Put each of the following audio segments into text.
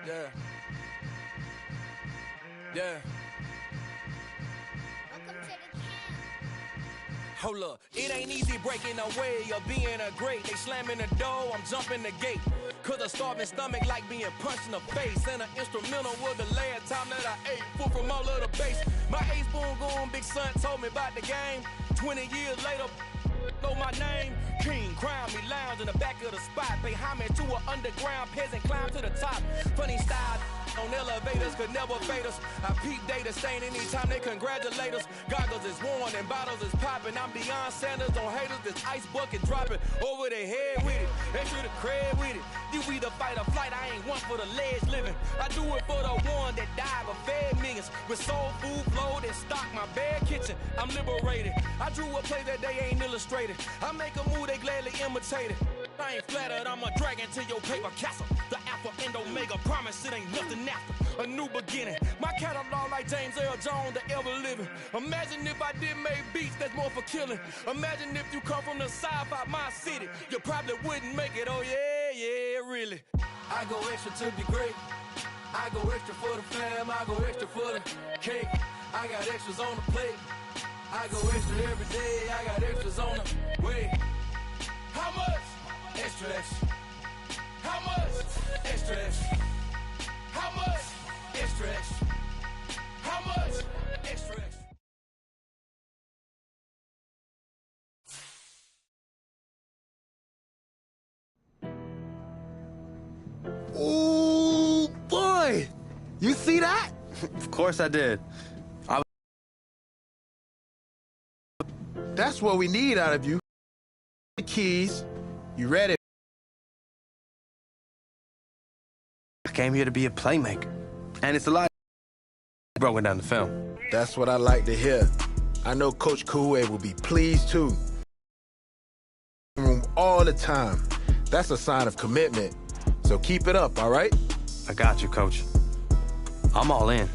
Yeah. Yeah. Hold up, it ain't easy breaking away or being a great. They slamming the door, I'm jumping the gate. Cause a starving stomach like being punched in the face. And an instrumental was the last time that I ate. Food from all of the base. My ace boom goon, big son told me about the game. 20 years later, know my name. King, crown me, lounge in the back of the spot. Pay homage to an underground peasant, climb to the top. Funny style on elevators could never fade us. I peep data stain anytime they congratulate us. Goggles is worn and bottles is popping. I'm Deion Sanders on haters, this ice bucket dropping over their head with it. Extra the cred with it. You either fight or flight, I ain't one for the ledge living. I do it for the one that died but fed millions. With soul food flowed and stock my bad kitchen. I'm liberated. I drew a play that they ain't illustrated. I make a move, they gladly imitate it. I ain't flattered, I'm a dragon to your paper castle. The alpha and omega, promise it ain't nothing after. A new beginning. My catalog like James Earl Jones, the ever living. Imagine if I did make beats that's more for killing. Imagine if you come from the south out my city. You probably wouldn't make it, oh yeah, really. I go extra to be great. I go extra for the fam, I go extra for the cake. I got extras on the plate. I go extra every day, I got extras on the way. How much? Extra, extra. How much? Extra, extra. How much? Extra, extra. How much? Extra, extra. Ooh, boy! You see that? Of course I did. That's what we need out of you. The keys. You ready? I came here to be a playmaker. And it's a lot broken down the film. That's what I like to hear. I know Coach Kool-Aid will be pleased too. Room all the time. That's a sign of commitment. So keep it up, all right? I got you, Coach. I'm all in.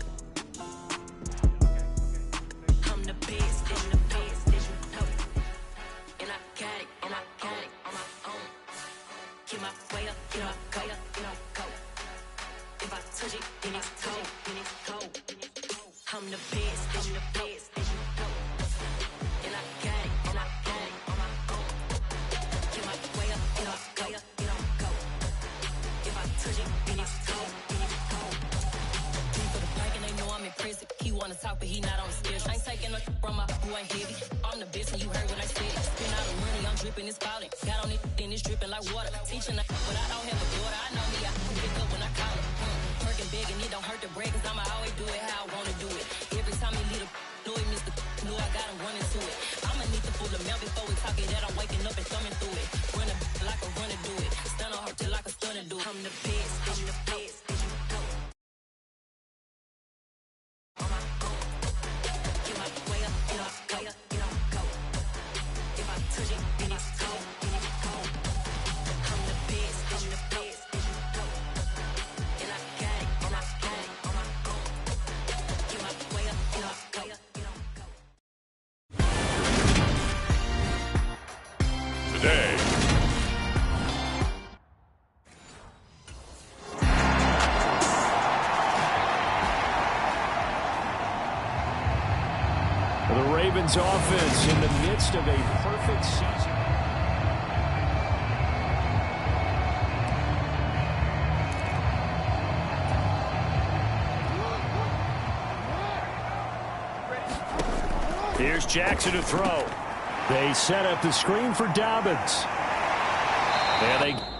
But he not on the stairs. I ain't taking no from my who ain't heavy. I'm the best and you heard what I said. Spend all the money, I'm dripping, it's falling. Got on it, then it's dripping like water. Teaching, but I don't have a daughter. I know me, I can pick up when I call her. Working big and it don't hurt to break, cause I'ma always do it how I wanna do it. Every time he lead a know he missed the knew I got him running to it. I'ma need to pull the mail before we talk it that I'm waking up and thumbing through it. Run a like a runner do it. Stun on her till like a stunner do it. I'm the best, I'm the best. Dolphins offense in the midst of a perfect season. Here's Jackson to throw. They set up the screen for Dobbins. There they go.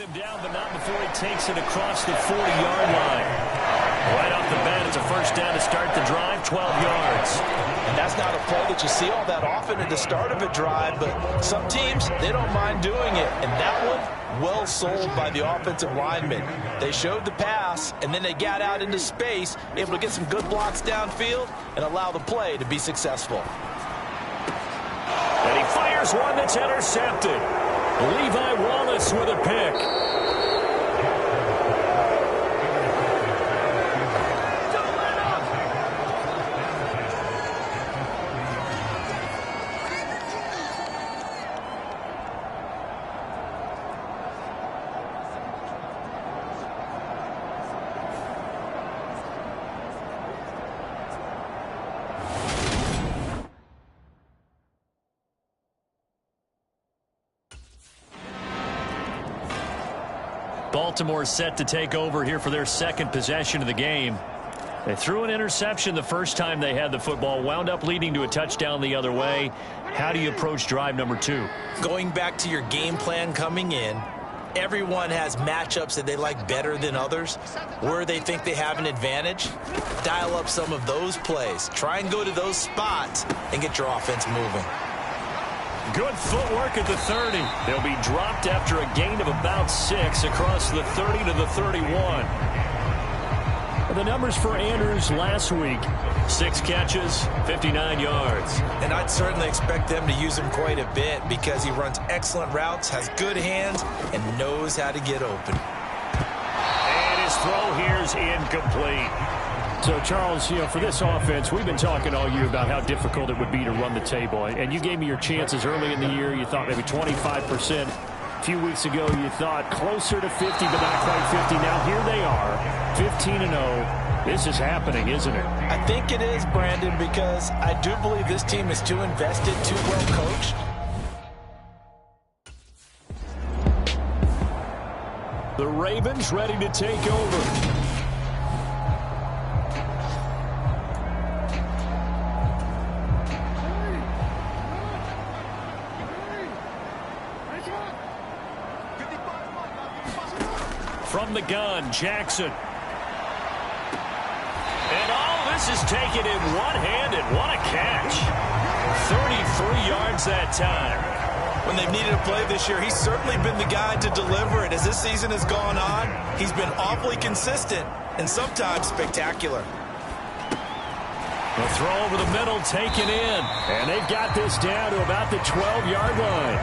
him down, but not before he takes it across the 40-yard line. Right off the bat, it's a first down to start the drive, 12 yards. And that's not a play that you see all that often at the start of a drive, but some teams, they don't mind doing it. And that one, well sold by the offensive lineman. They showed the pass, and then they got out into space, able to get some good blocks downfield and allow the play to be successful. And he fires one that's intercepted. Levi Wallace with a pick. Baltimore set to take over here for their second possession of the game. They threw an interception the first time they had the football, wound up leading to a touchdown the other way. How do you approach drive number 2? Going back to your game plan coming in, everyone has matchups that they like better than others. Where they think they have an advantage, dial up some of those plays. Try and go to those spots and get your offense moving. Good footwork at the 30. They'll be dropped after a gain of about 6 across the 30 to the 31. The numbers for Andrews last week: 6 catches, 59 yards. And I'd certainly expect them to use him quite a bit because he runs excellent routes, has good hands, and knows how to get open. And his throw here is incomplete. So, Charles, for this offense, we've been talking all year about how difficult it would be to run the table. And you gave me your chances early in the year. You thought maybe 25%. A few weeks ago, you thought closer to 50, but not quite 50. Now, here they are, 15-0. This is happening, isn't it? I think it is, Brandon, because I do believe this team is too invested, too well coached. The Ravens ready to take over. From the gun, Jackson. And all this is taken in one-handed. What a catch. 33 yards that time. When they've needed a play this year, he's certainly been the guy to deliver it. As this season has gone on, he's been awfully consistent and sometimes spectacular. The throw over the middle taken in. And they've got this down to about the 12-yard line.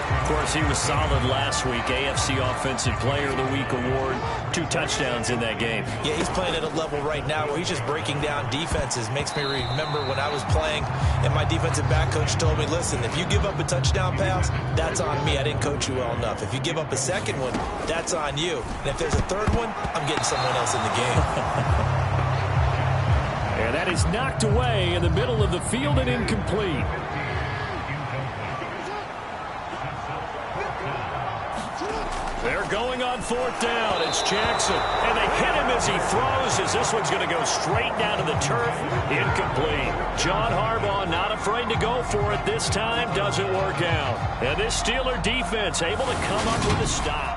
Of course, he was solid last week. AFC Offensive Player of the Week award. 2 touchdowns in that game. Yeah, he's playing at a level right now where he's just breaking down defenses. Makes me remember when I was playing and my defensive back coach told me, listen, if you give up a touchdown pass, that's on me. I didn't coach you well enough. If you give up a second one, that's on you. And if there's a third one, I'm getting someone else in the game. And that is knocked away in the middle of the field and incomplete. They're going on 4th down. It's Jackson. And they hit him as he throws, as this one's going to go straight down to the turf. Incomplete. John Harbaugh not afraid to go for it this time. Doesn't work out. And this Steeler defense able to come up with a stop.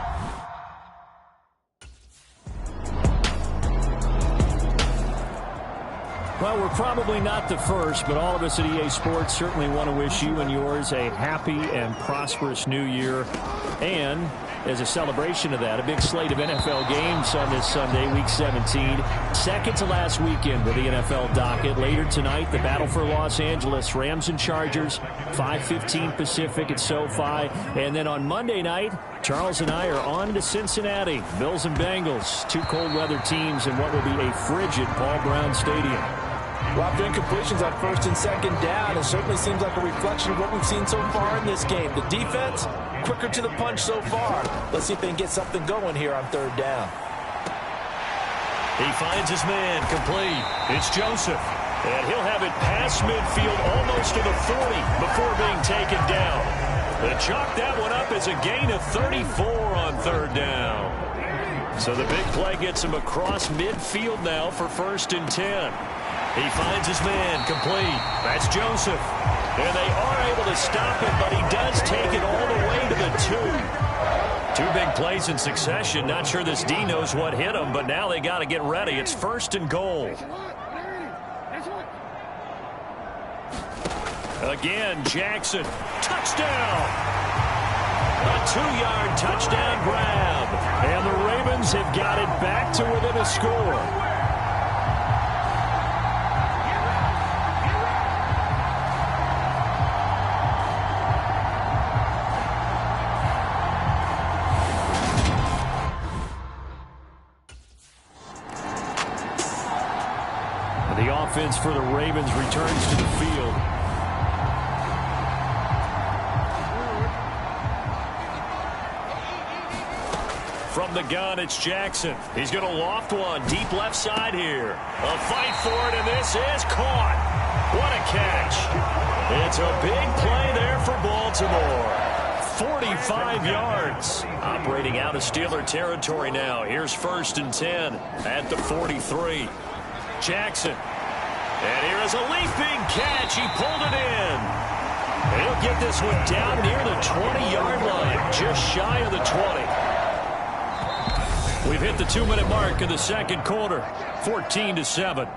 Well, we're probably not the first, but all of us at EA Sports certainly want to wish you and yours a happy and prosperous new year. And as a celebration of that, a big slate of NFL games on this Sunday, Week 17. Second to last weekend with the NFL docket. Later tonight, the battle for Los Angeles, Rams and Chargers, 5:15 Pacific at SoFi. And then on Monday night, Charles and I are on to Cincinnati. Bills and Bengals, 2 cold weather teams in what will be a frigid Paul Brown Stadium. Lots of incompletions on 1st and 2nd down. It certainly seems like a reflection of what we've seen so far in this game. The defense, quicker to the punch so far. Let's see if they can get something going here on 3rd down. He finds his man, complete. It's Joseph. And he'll have it past midfield almost to the 40 before being taken down. They chalk that one up as a gain of 34 on 3rd down. So the big play gets him across midfield now for 1st and 10. He finds his man, complete. That's Joseph. And they are able to stop him, but he does take it all the way to the 2. Two big plays in succession. Not sure this D knows what hit him, but now they got to get ready. It's 1st and goal. Again, Jackson. Touchdown! A 2-yard touchdown grab. And the Ravens have got it back to within a score. The offense for the Ravens returns to the field. From the gun, it's Jackson. He's going to loft one deep left side here. A fight for it, and this is caught. What a catch. It's a big play there for Baltimore. 45 yards. Operating out of Steeler territory now. Here's 1st and 10 at the 43. Jackson. And here is a leaping catch. He pulled it in. And he'll get this one down near the 20-yard line, just shy of the 20. We've hit the 2-minute mark in the second quarter, 14-7.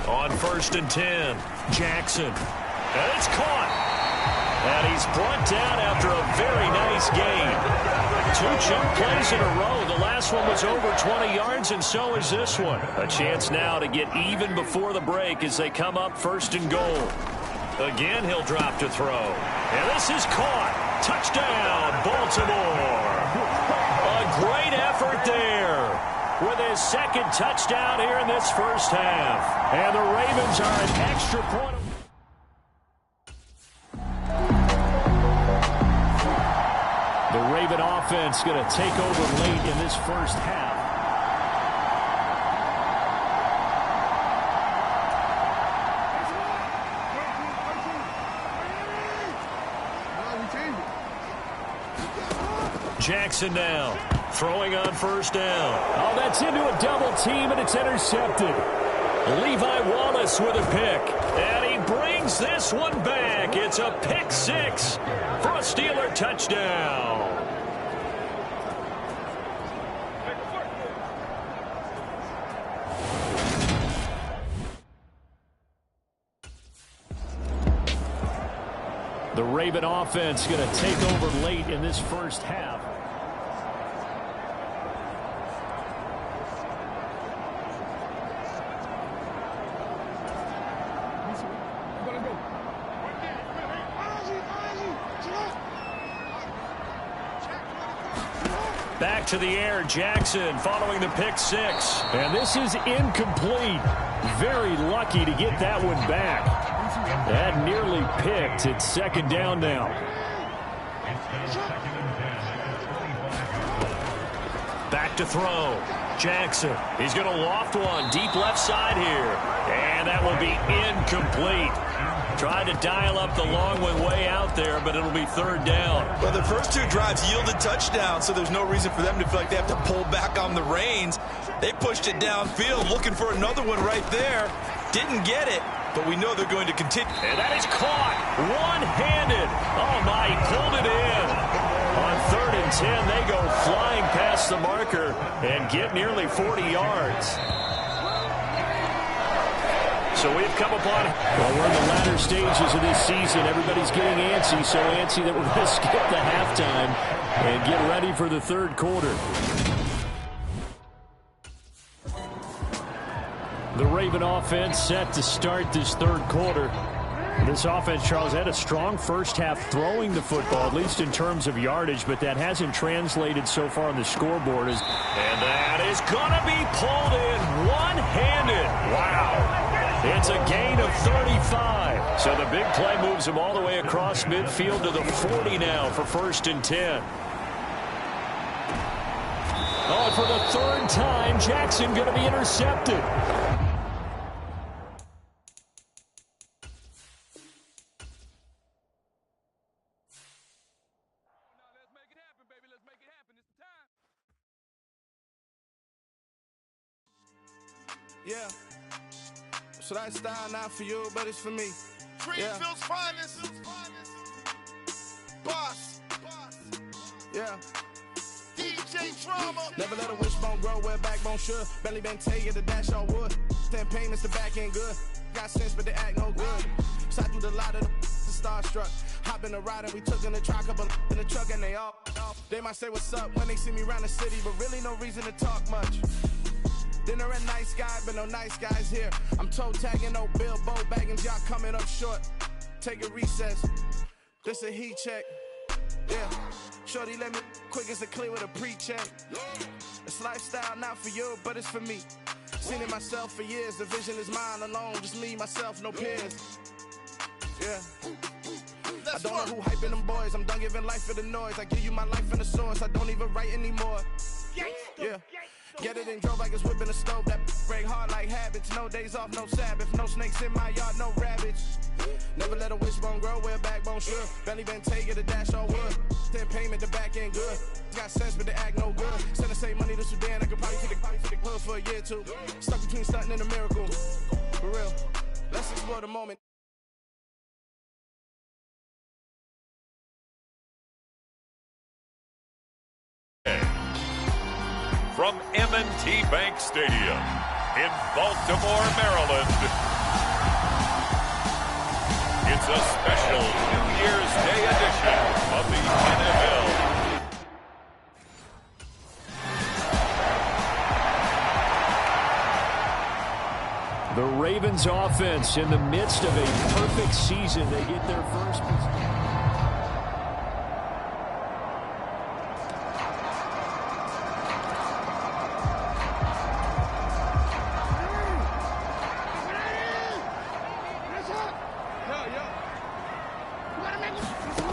On 1st and 10, Jackson. And it's caught. And he's brought down after a very nice gain. 2 chunk plays in a row. The last one was over 20 yards, and so is this one. A chance now to get even before the break as they come up 1st and goal. Again, he'll drop to throw. And this is caught. Touchdown, Baltimore. A great effort there with his 2nd touchdown here in this first half. And the Ravens are an extra point. The Raven offense going to take over late in this first half. Jackson now throwing on 1st down. Oh, that's into a double team, and it's intercepted. Levi Wallace with a pick. And he brings this one back. It's a pick 6 for a Steeler touchdown. The Raven offense going to take over late in this first half. Back to the air, Jackson following the pick 6. And this is incomplete. Very lucky to get that one back. That nearly picked. It's 2nd down now. Back to throw. Jackson. He's going to loft one deep left side here. And that will be incomplete. Tried to dial up the long one way out there, but it'll be 3rd down. Well, the first 2 drives yielded touchdowns, so there's no reason for them to feel like they have to pull back on the reins. They pushed it downfield, looking for another one right there. Didn't get it, but we know they're going to continue. And that is caught one-handed. Oh, my, he pulled it in. On 3rd and 10, they go flying past the marker and get nearly 40 yards. So we've come upon, well, we're in the latter stages of this season. Everybody's getting antsy, so antsy that we're going to skip the halftime and get ready for the 3rd quarter. The Raven offense set to start this 3rd quarter. This offense, Charles, had a strong first half throwing the football, at least in terms of yardage, but that hasn't translated so far on the scoreboard. And that is going to be pulled in one-handed. Wow. It's a gain of 35. So the big play moves him all the way across midfield to the 40 now for 1st and 10. Oh, and for the 3rd time, Jackson going to be intercepted. Yeah. So that style not for you, but it's for me. Greenfield's finest. Boss. Yeah. DJ Drama. Never let a wishbone grow where backbone should. Belly been take it, the dash all wood. 10 payments, the back end good. Got sense, but they act no good. Side through the lot of the starstruck. Hop in the ride and we took in the truck, couple in the truck and they all. They might say what's up when they see me around the city, but really no reason to talk much. Dinner a nice guy, but no nice guys here. I'm toe tagging, no Bilbo bagging, y'all coming up short. Take a recess. This a heat check. Yeah. Shorty let me quick as a clear with a pre-check. It's lifestyle not for you, but it's for me. Seen it myself for years. The vision is mine alone. Just me, myself, no peers. Yeah. I don't know who hyping them boys. I'm done giving life for the noise. I give you my life in the source. I don't even write anymore. Yeah. Get it and drove like it's whipping a stove. That break hard like habits. No days off, no Sabbath. No snakes in my yard, no rabbits. Never let a wishbone grow where backbone should. Belly been take it, the dash all wood. 10 payment, the back end good. Got sense, but they act no good. Send the same money to Sudan. I could probably take the hood for a year or two. Stuck between stunting and a miracle. For real. Let's explore the moment. From M&T Bank Stadium in Baltimore, Maryland, it's a special New Year's Day edition of the NFL. The Ravens offense in the midst of a perfect season. They get their first position.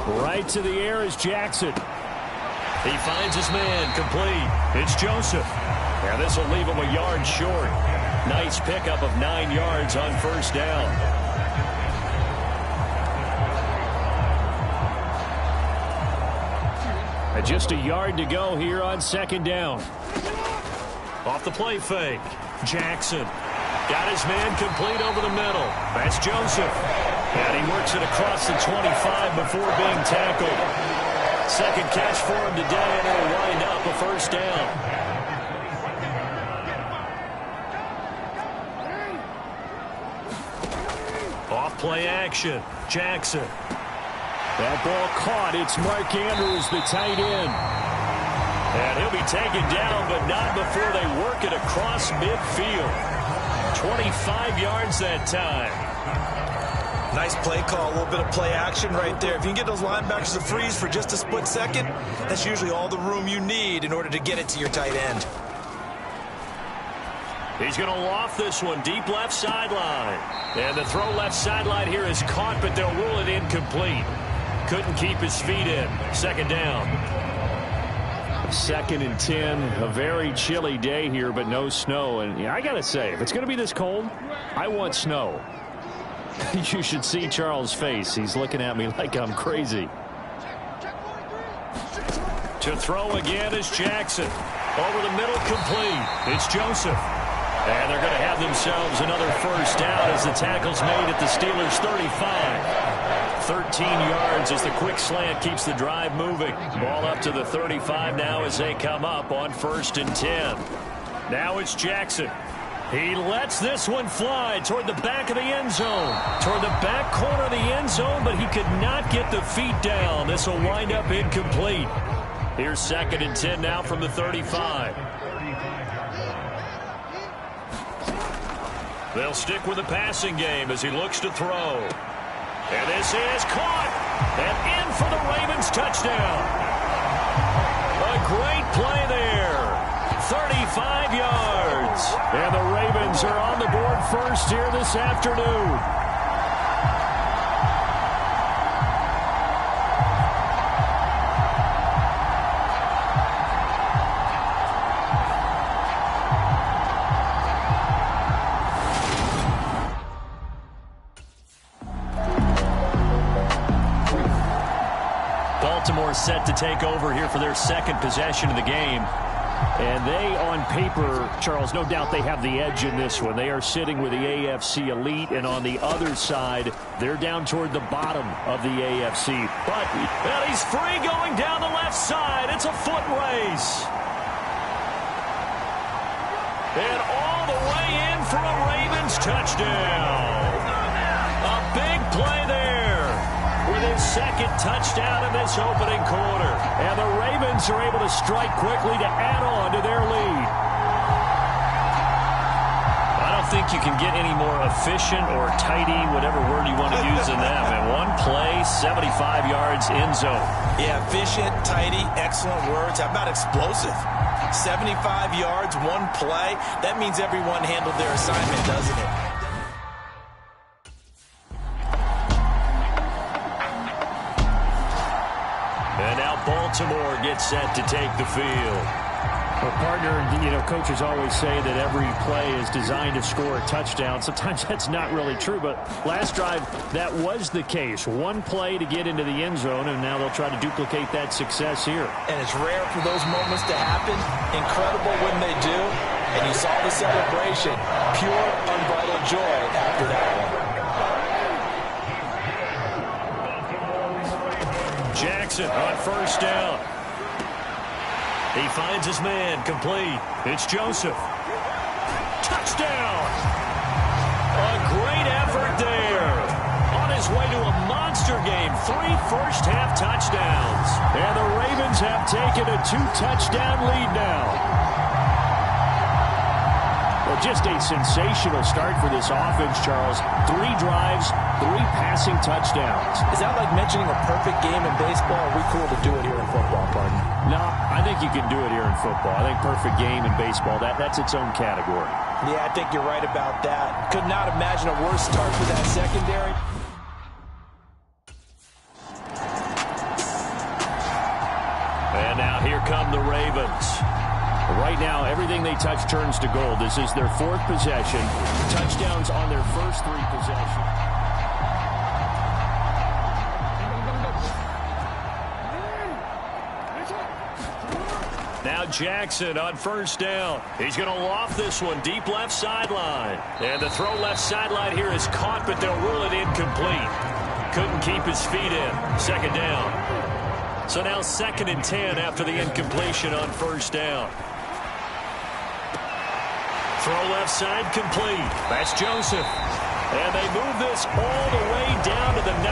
Right to the air is Jackson. He finds his man, complete. It's Joseph. And this will leave him a yard short. Nice pickup of 9 yards on first down. And just a yard to go here on second down. Off the play fake. Jackson. Got his man complete over the middle. That's Joseph. And he works it across the 25 before being tackled. Second catch for him today, and it'll wind up a first down. Off play action. Jackson. That ball caught. It's Mark Andrews, the tight end. And he'll be taken down, but not before they work it across midfield. 25 yards that time. Nice play call, a little bit of play action right there. If you can get those linebackers to freeze for just a split second, that's usually all the room you need in order to get it to your tight end. He's going to loft this one deep left sideline. And the throw left sideline here is caught, but they'll rule it incomplete. Couldn't keep his feet in. Second down. 2nd and 10. A very chilly day here, but no snow. And I got to say, if it's going to be this cold, I want snow. You should see Charles' face. He's looking at me like I'm crazy. To throw again is Jackson. Over the middle, complete. It's Joseph. And they're going to have themselves another first down as the tackle's made at the Steelers' 35. 13 yards as the quick slant keeps the drive moving. Ball up to the 35 now as they come up on 1st and 10. Now it's Jackson. He lets this one fly toward the back of the end zone. Toward the back corner of the end zone, but he could not get the feet down. This will wind up incomplete. Here's 2nd and 10 now from the 35. They'll stick with the passing game as he looks to throw. And this is caught. And in for the Ravens touchdown. A great play there. 35 yards. And the Ravens are on the board first here this afternoon. Baltimore set to take over here for their second possession of the game. And they, on paper, Charles, no doubt they have the edge in this one. They are sitting with the AFC elite, and on the other side, they're down toward the bottom of the AFC. But well, he's free going down the left side. It's a foot race. And all the way in for a Ravens touchdown. A big play there with his second touchdown in this opening quarter. And the Ravens are able to strike quickly to add on to their lead. I don't think you can get any more efficient or tidy, whatever word you want to use in that. And one play, 75 yards in zone. Yeah, efficient, tidy, excellent words. How about explosive? 75 yards, one play. That means everyone handled their assignment, doesn't it? And now Baltimore gets set to take the field. Well, partner, coaches always say that every play is designed to score a touchdown. Sometimes that's not really true, but last drive, that was the case. One play to get into the end zone, and now they'll try to duplicate that success here. And it's rare for those moments to happen. Incredible when they do. And you saw the celebration. Pure, unbridled joy after that one. Jackson on first down. He finds his man, complete. It's Joseph. Touchdown! A great effort there. On his way to a monster game, 3 first-half touchdowns. And the Ravens have taken a 2-touchdown lead now. Well, just a sensational start for this offense, Charles. 3 drives, 3 passing touchdowns. Is that like mentioning a perfect game in baseball? Or are we cool to do it here in football, partner? No, I think you can do it here in football. I think perfect game in baseball, that's its own category. Yeah, I think you're right about that. Could not imagine a worse start for that secondary. And now here come the Ravens. Right now, everything they touch turns to gold. This is their 4th possession. Touchdowns on their first 3 possessions. Now Jackson on first down. He's going to loft this one deep left sideline. And the throw left sideline here is caught, but they'll rule it incomplete. Couldn't keep his feet in. Second down. So now 2nd and 10 after the incompletion on first down. Throw left side complete. That's Joseph. And they move this all the way down to the 9.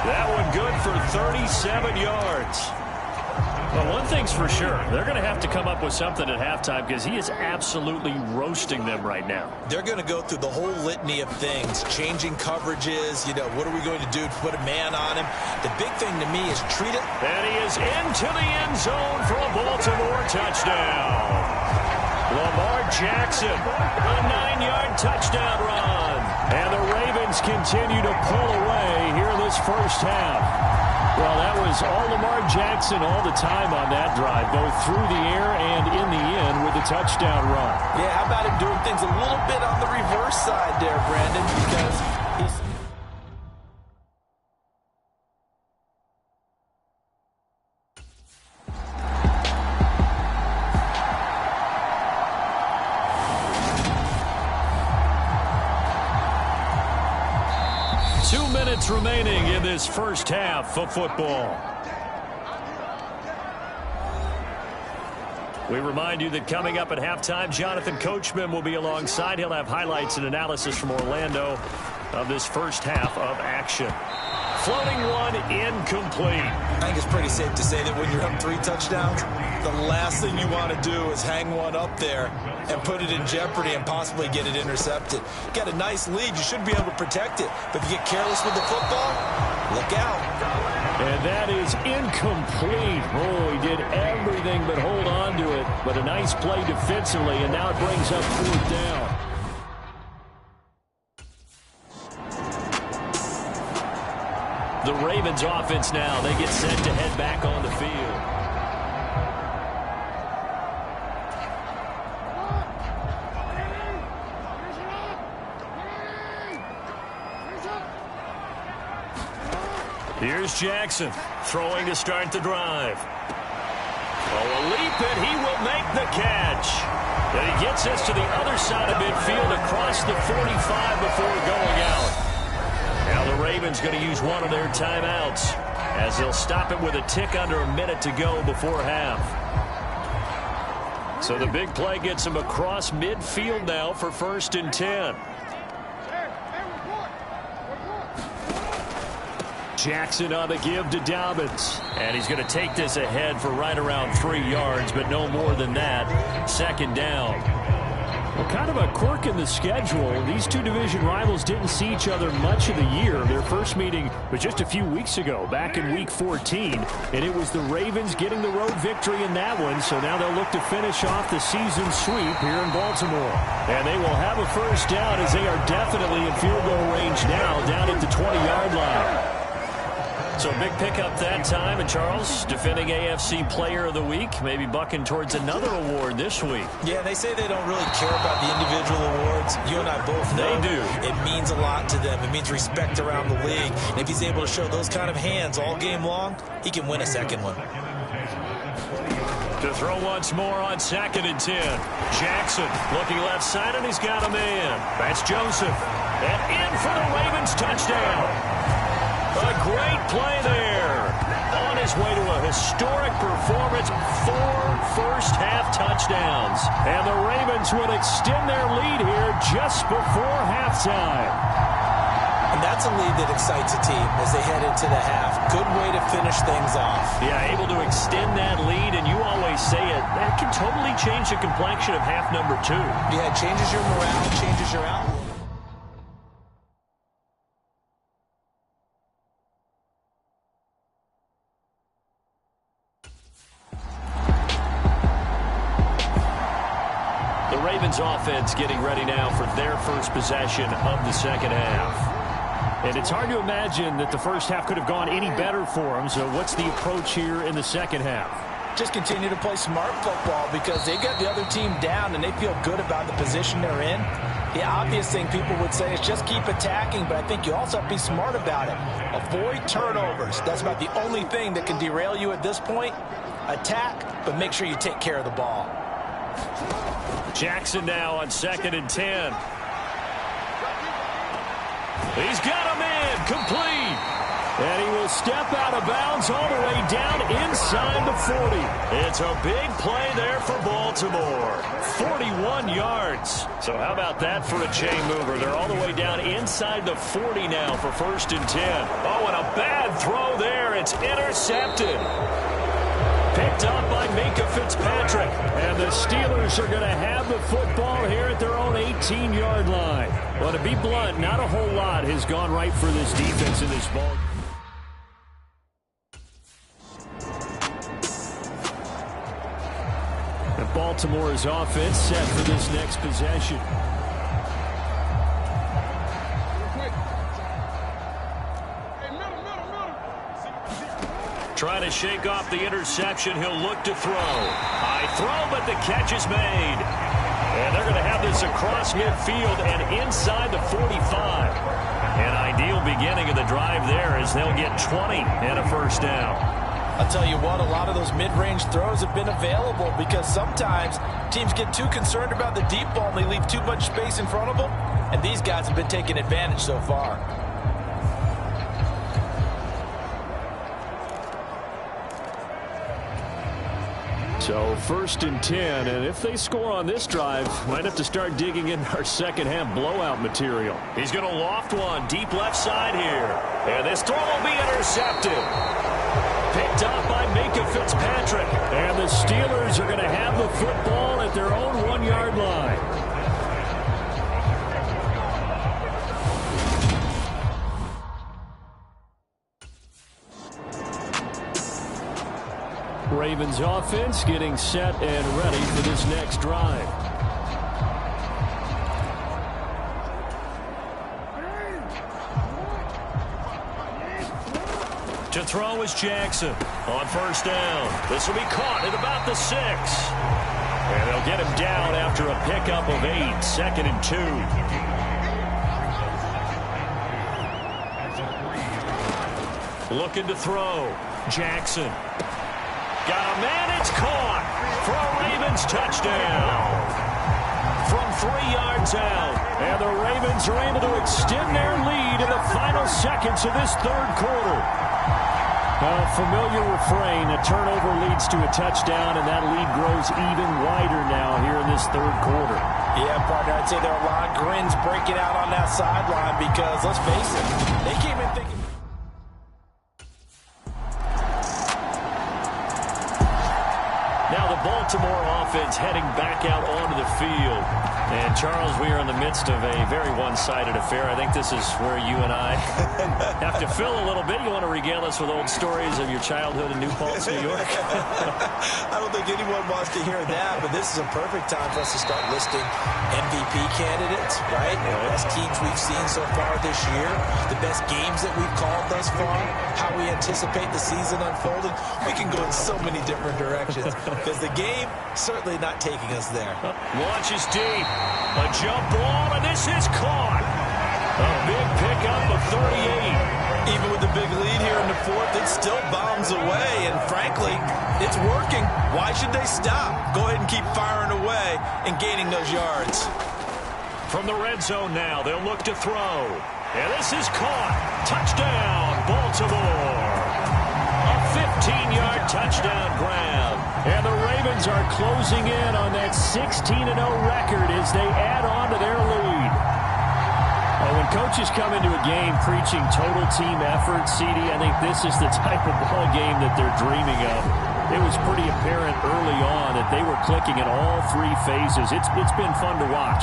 That one good for 37 yards. Well, one thing's for sure. They're going to have to come up with something at halftime because he is absolutely roasting them right now. They're going to go through the whole litany of things, changing coverages. What are we going to do to put a man on him? The big thing to me is treat it. And he is into the end zone for a Baltimore touchdown. Lamar Jackson, a 9-yard touchdown run. And the Ravens continue to pull away here in this first half. Well, that was all Lamar Jackson all the time on that drive, both through the air and in the end with the touchdown run. Yeah, how about him doing things a little bit on the reverse side there, Brandon, because he's... Remaining in this first half of football. We remind you that coming up at halftime, Jonathan Coachman will be alongside. He'll have highlights and analysis from Orlando of this first half of action. Floating one incomplete. I think it's pretty safe to say that when you're up 3 touchdowns, the last thing you want to do is hang one up there and put it in jeopardy and possibly get it intercepted. Got a nice lead. You should be able to protect it. But if you get careless with the football, look out. And that is incomplete. Oh, he did everything but hold on to it. But a nice play defensively, and now it brings up 4th down. The Ravens offense now, they get set to head back on the field. Here's Jackson throwing to start the drive. Oh, a leap and he will make the catch. And he gets us to the other side of midfield across the 45 before going out. Now the Ravens going to use one of their timeouts as they'll stop it with a tick under a minute to go before half. So the big play gets him across midfield now for 1st and 10. Jackson on the give to Dobbins. And he's going to take this ahead for right around 3 yards, but no more than that. 2nd down. Well, kind of a quirk in the schedule. These two division rivals didn't see each other much of the year. Their first meeting was just a few weeks ago, back in Week 14. And it was the Ravens getting the road victory in that one. So now they'll look to finish off the season sweep here in Baltimore. And they will have a 1st down as they are definitely in field goal range now, down at the 20-yard line. So big pickup that time. And Charles, defending AFC Player of the Week, maybe bucking towards another award this week. Yeah, they say they don't really care about the individual awards. You and I both know they do. It means a lot to them. It means respect around the league. And if he's able to show those kind of hands all game long, he can win a 2nd one. To throw once more on 2nd and 10. Jackson looking left side, and he's got a man. That's Joseph. And in for the Ravens touchdown. A great play there. On his way to a historic performance, 4 first-half touchdowns. And the Ravens will extend their lead here just before halftime. And that's a lead that excites a team as they head into the half. Good way to finish things off. Yeah, able to extend that lead, and you always say it, that can totally change the complexion of half number 2. Yeah, it changes your morale, changes your outlook. Ravens offense getting ready now for their first possession of the 2nd half. And it's hard to imagine that the first half could have gone any better for them. So what's the approach here in the 2nd half? Just continue to play smart football because they got the other team down and they feel good about the position they're in. The obvious thing people would say is just keep attacking, but I think you also have to be smart about it. Avoid turnovers. That's about the only thing that can derail you at this point. Attack, but make sure you take care of the ball. Jackson now on 2nd and 10. He's got a man complete. And he will step out of bounds all the way down inside the 40. It's a big play there for Baltimore. 41 yards. So how about that for a chain mover? They're all the way down inside the 40 now for 1st and 10. Oh, and a bad throw there. It's intercepted. Picked up by Minka Fitzpatrick. And the Steelers are going to have the football here at their own 18-yard line. Well, to be blunt, not a whole lot has gone right for this defense in this ball. And Baltimore's offense set for this next possession. Trying to shake off the interception. He'll look to throw. High throw, but the catch is made. And they're going to have this across midfield and inside the 45. An ideal beginning of the drive there as they'll get 20 and a 1st down. I'll tell you what, a lot of those mid-range throws have been available because sometimes teams get too concerned about the deep ball and they leave too much space in front of them. And these guys have been taking advantage so far. So 1st and 10, and if they score on this drive, might have to start digging in our 2nd half blowout material. He's going to loft one deep left side here. And this throw will be intercepted. Picked up by Minka Fitzpatrick. And the Steelers are going to have the football at their own 1-yard line. Ravens offense getting set and ready for this next drive. To throw is Jackson on 1st down. This will be caught at about the 6. And they'll get him down after a pickup of 8. 2nd and 2. Looking to throw. Jackson. Got a man, it's caught. For Ravens touchdown. From 3 yards out. And the Ravens are able to extend their lead in the final seconds of this third quarter. A familiar refrain, a turnover leads to a touchdown, and that lead grows even wider now here in this third quarter. Yeah, partner, I'd say there are a lot of grins breaking out on that sideline because, let's face it, they came in thinking... Now the Baltimore offense heading back out onto the field. And, Charles, we are in the midst of a very one-sided affair. I think this is where you and I have to fill a little bit. You want to regale us with old stories of your childhood in New Paltz, New York? I don't think anyone wants to hear that, but this is a perfect time for us to start listing MVP candidates, right? The best teams we've seen so far this year, the best games that we've called thus far, how we anticipate the season unfolding. We can go in so many different directions because the game certainly not taking us there. Launch is deep. A jump ball, and this is caught. A big pickup of 38. Even with the big lead here in the fourth, it still bombs away, and frankly, it's working. Why should they stop? Go ahead and keep firing away and gaining those yards. From the red zone now, they'll look to throw. And this is caught. Touchdown, Baltimore. A 15-yard touchdown grab. And the Ravens are closing in on that 16-0 record as they add on to their lead. When coaches come into a game preaching total team effort, CD, I think this is the type of ball game that they're dreaming of. It was pretty apparent early on that they were clicking in all 3 phases. It's been fun to watch.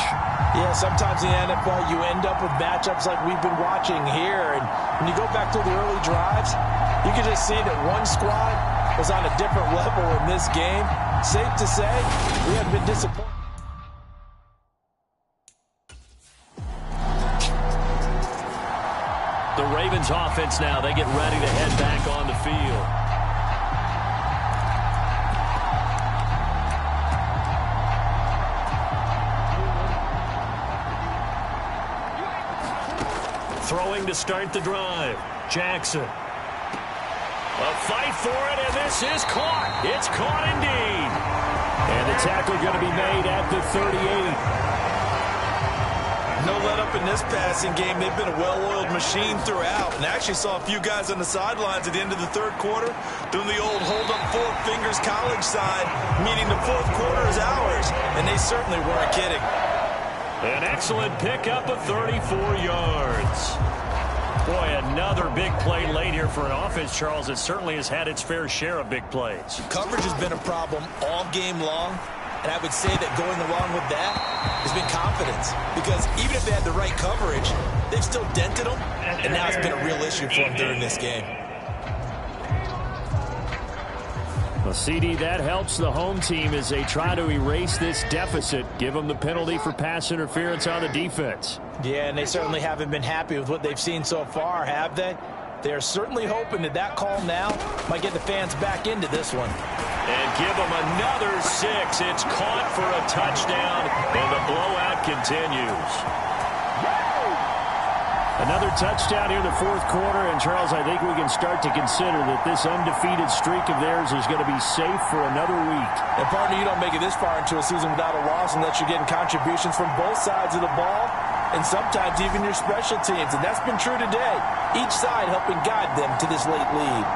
Yeah, sometimes in the NFL you end up with matchups like we've been watching here. And when you go back to the early drives, you can just see that one squad was on a different level in this game. Safe to say, we have been disappointed. The Ravens offense now, they get ready to head back on the field. Throwing to start the drive. Jackson. A fight for it, and this is caught. It's caught indeed. And the tackle going to be made at the 38. No let up in this passing game. They've been a well-oiled machine throughout. And I actually saw a few guys on the sidelines at the end of the third quarter doing the old hold up 4 fingers college sign, meaning the fourth quarter is ours. And they certainly weren't kidding. An excellent pickup of 34 yards. Boy, another big play late here for an offense, Charles. It certainly has had its fair share of big plays. Coverage has been a problem all game long. And I would say that going along with that has been confidence. Because even if they had the right coverage, they've still dented them. And now it's been a real issue for them during this game. Well, CD, that helps the home team as they try to erase this deficit. Give them the penalty for pass interference on the defense. Yeah, and they certainly haven't been happy with what they've seen so far, have they? They're certainly hoping that that call now might get the fans back into this one. And give them another 6. It's caught for a touchdown, and the blowout continues. Another touchdown here in the fourth quarter, and Charles, I think we can start to consider that this undefeated streak of theirs is going to be safe for another week. And partner, you don't make it this far into a season without a loss unless you're getting contributions from both sides of the ball, and sometimes even your special teams, and that's been true today. Each side helping guide them to this late lead.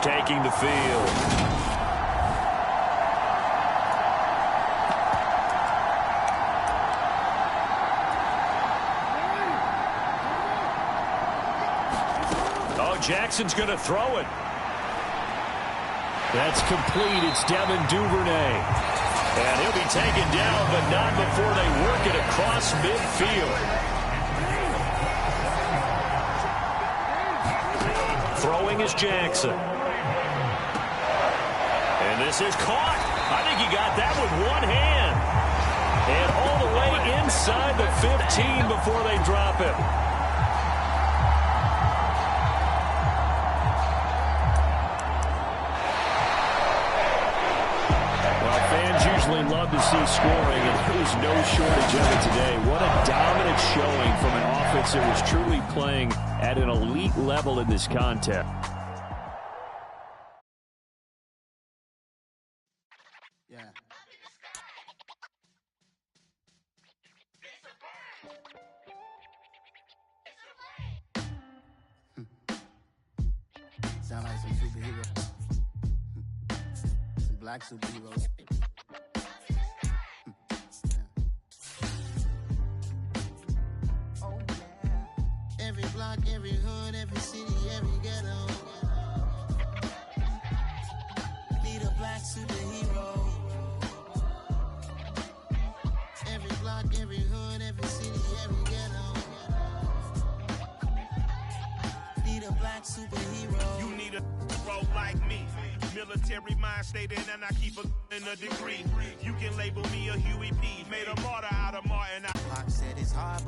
Taking the field. Oh, Jackson's going to throw it. That's complete. It's Devin Duvernay. And he'll be taken down, but not before they work it across midfield. Throwing is Jackson. And this is caught. I think he got that with one hand. And all the way inside the 15 before they drop it. Well, fans usually love to see scoring, and there's no shortage of it today. What a dominant showing from an offense that was truly playing at an elite level in this contest. Yeah. Sound like some superheroes. Some black superheroes. Oh, yeah. Every block, every hood, every city, every ghetto. Be the black superhero. Every block, every hood, every city, every ghetto. Be the black superhero. You need a role like me. Military mind stated, and I keep a degree. You can label me a Huey P. Made a martyr out of Martin. Pac said it's hard